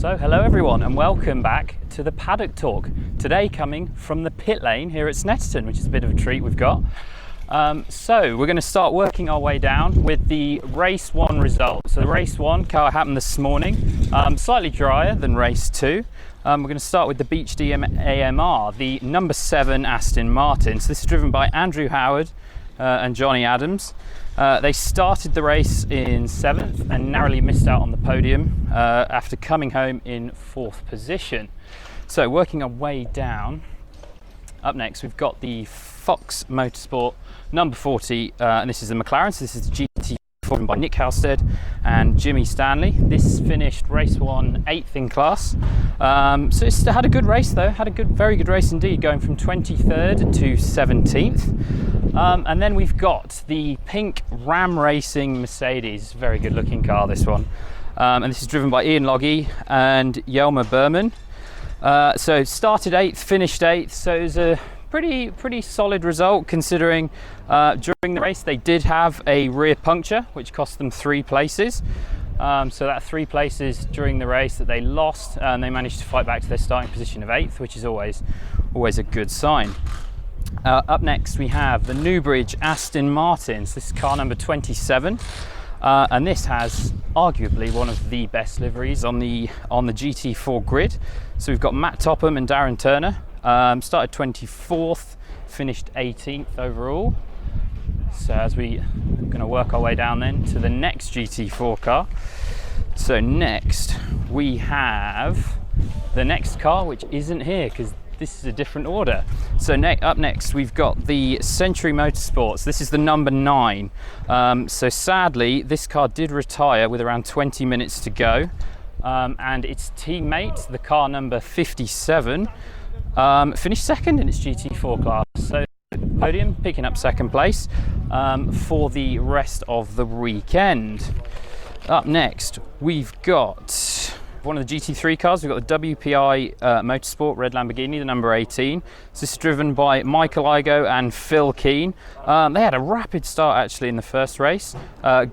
So hello everyone and welcome back to the Paddock Talk. Today coming from the pit lane here at Snetterton, which is a bit of a treat we've got. So we're going to start working our way down with the race 1 results. So the race 1 car happened this morning, slightly drier than race 2. We're going to start with the Beach AMR, the number 7 Aston Martin. So this is driven by Andrew Howard and Johnny Adams. They started the race in 7th and narrowly missed out on the podium after coming home in 4th position. So working our way down, up next we've got the Fox Motorsport number 40, and this is the McLaren. So this is the GT driven by Nick Halstead and Jimmy Stanley. This finished race 1 8th in class. So it's had a good race though, very good race indeed, going from 23rd to 17th. And then we've got the pink Ram Racing Mercedes, very good looking car this one. And this is driven by Ian Logie and Yelmer Berman. So started 8th, finished 8th, so it was a pretty solid result considering during the race they did have a rear puncture which cost them 3 places. So that 3 places during the race that they lost, and they managed to fight back to their starting position of 8th, which is always a good sign. Up next we have the Newbridge Aston Martins. This is car number 27, and this has arguably one of the best liveries on the GT4 grid. So we've got Matt Topham and Darren Turner. Started 24th, finished 18th overall. So as we're going to work our way down then to the next GT4 car. So next we have the next car, which isn't here because this is a different order. So up next we've got the Century Motorsports. This is the number 9. So sadly this car did retire with around 20 minutes to go, and its teammate, the car number 57, finished 2nd in its GT4 class. So podium, picking up 2nd place for the rest of the weekend. Up next we've got one of the GT3 cars. We've got the WPI Motorsport Red Lamborghini, the number 18. So this is driven by Michael Igo and Phil Keane. They had a rapid start actually in the first race,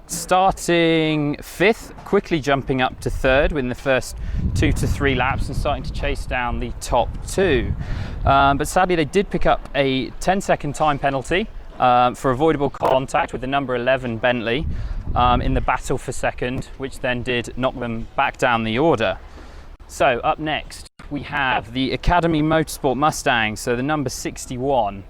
starting 5th, quickly jumping up to 3rd within the first 2 to 3 laps and starting to chase down the top 2. But sadly they did pick up a 10-second time penalty for avoidable contact with the number 11 Bentley in the battle for 2nd, which then did knock them back down the order. So up next we have the Academy Motorsport Mustang, so the number 61.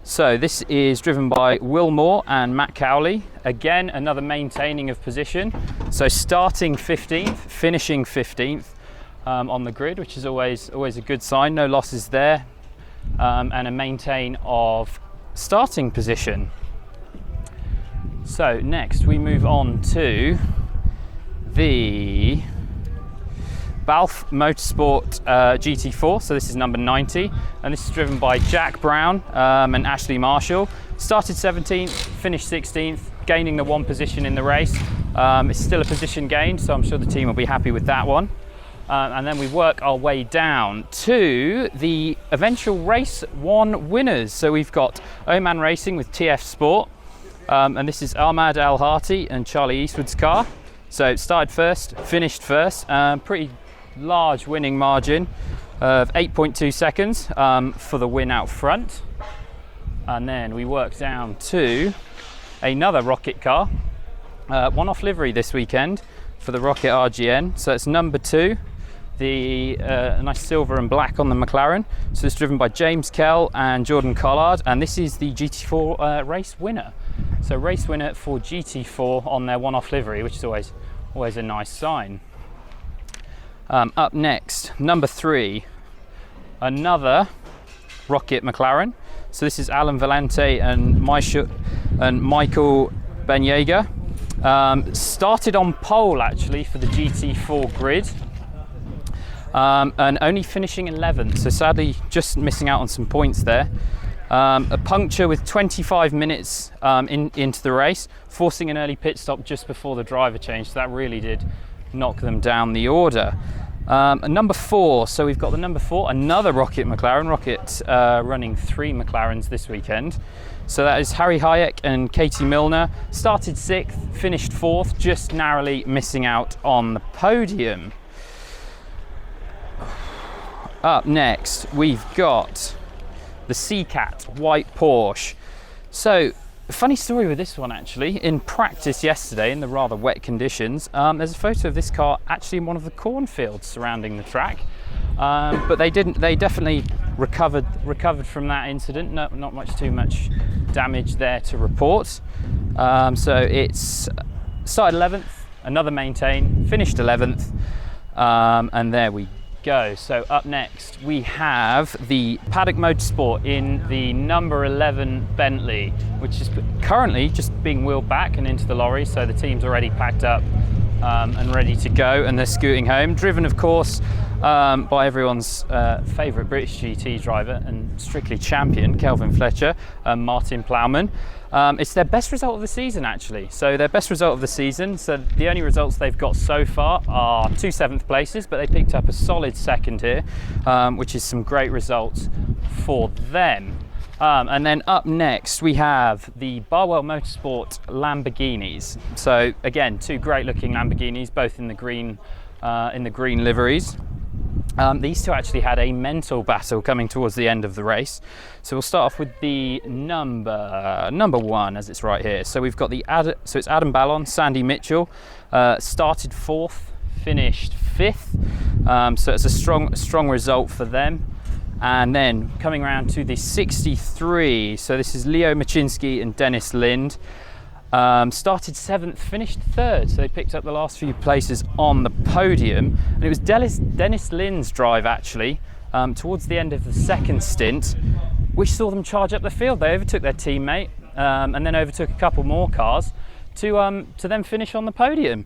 So this is driven by Will Moore and Matt Cowley. Again, another maintaining of position. So starting 15th, finishing 15th on the grid, which is always a good sign. No losses there, and a maintain of starting position. So next we move on to the Balf Motorsport GT4. So this is number 90, and this is driven by Jack Brown and Ashley Marshall. Started 17th, finished 16th, gaining the 1 position in the race. It's still a position gained, so I'm sure the team will be happy with that one. And then we work our way down to the eventual race 1 winners. So we've got Oman Racing with TF Sport, and this is Ahmad Al Hati and Charlie Eastwood's car. So it started 1st, finished 1st, pretty large winning margin of 8.2 seconds for the win out front. And then we work down to another Rocket car, one-off livery this weekend for the Rocket RGN. So it's number 2. The nice silver and black on the McLaren. So it's driven by James Kell and Jordan Collard, and this is the GT4 race winner. So race winner for GT4 on their one-off livery, which is always a nice sign. Up next, number 3, another Rocket McLaren. So this is Alan Valente and Michael Benyager. Started on pole actually for the GT4 grid. And only finishing 11th, so sadly just missing out on some points there. A puncture with 25 minutes into the race, forcing an early pit stop just before the driver change, so that really did knock them down the order. Number 4, so we've got the number 4, another Rocket McLaren. Rocket running 3 McLarens this weekend. So that is Harry Hayek and Katie Milner. Started 6th, finished 4th, just narrowly missing out on the podium. up next we've got the Seacat white Porsche. So funny story with this one actually. In practice yesterday in the rather wet conditions, there's a photo of this car actually in one of the cornfields surrounding the track. But they definitely recovered from that incident. Not too much damage there to report. So it's started 11th, another maintain, finished 11th, and there we go. So up next we have the Paddock Motorsport in the number 11 Bentley, which is currently just being wheeled back and into the lorry. So the team's already packed up and ready to go, and they're scooting home, driven of course by everyone's favourite British GT driver and strictly champion, Kelvin Fletcher, Martin Plowman. It's their best result of the season actually. So their best result of the season, so the only results they've got so far are 2 7th places, but they picked up a solid second here, which is some great results for them. And then up next we have the Barworld Motorsport Lamborghinis. So again, 2 great looking Lamborghinis, both in the green liveries. These 2 actually had a mental battle coming towards the end of the race. So we'll start off with the number 1, as it's right here. So we've got it's Adam Ballon, Sandy Mitchell, started 4th, finished 5th. So it's a strong result for them. And then coming around to the 63, so this is Leo Machinski and Dennis Lind. Started 7th, finished 3rd, so they picked up the last few places on the podium. And it was Dennis Lind's drive actually, towards the end of the 2nd stint, which saw them charge up the field. They overtook their teammate and then overtook a couple more cars to then finish on the podium.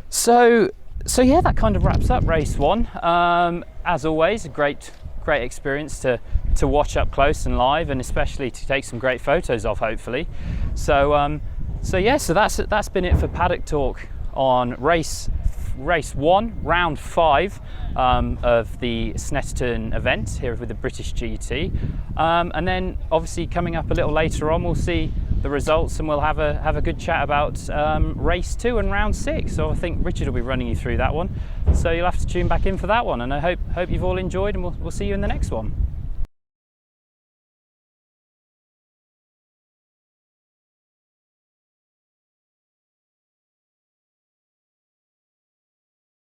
So yeah, that kind of wraps up race 1. As always, a great experience to watch up close and live, and especially to take some great photos of, hopefully. So that's been it for Paddock Talk on race 1, round 5 of the Snetterton event here with the British GT, and then obviously coming up a little later on we'll see the results, and we'll have a good chat about race 2 and round 6. So I think Richard will be running you through that one, so you'll have to tune back in for that one, and I hope you've all enjoyed, and we'll see you in the next one.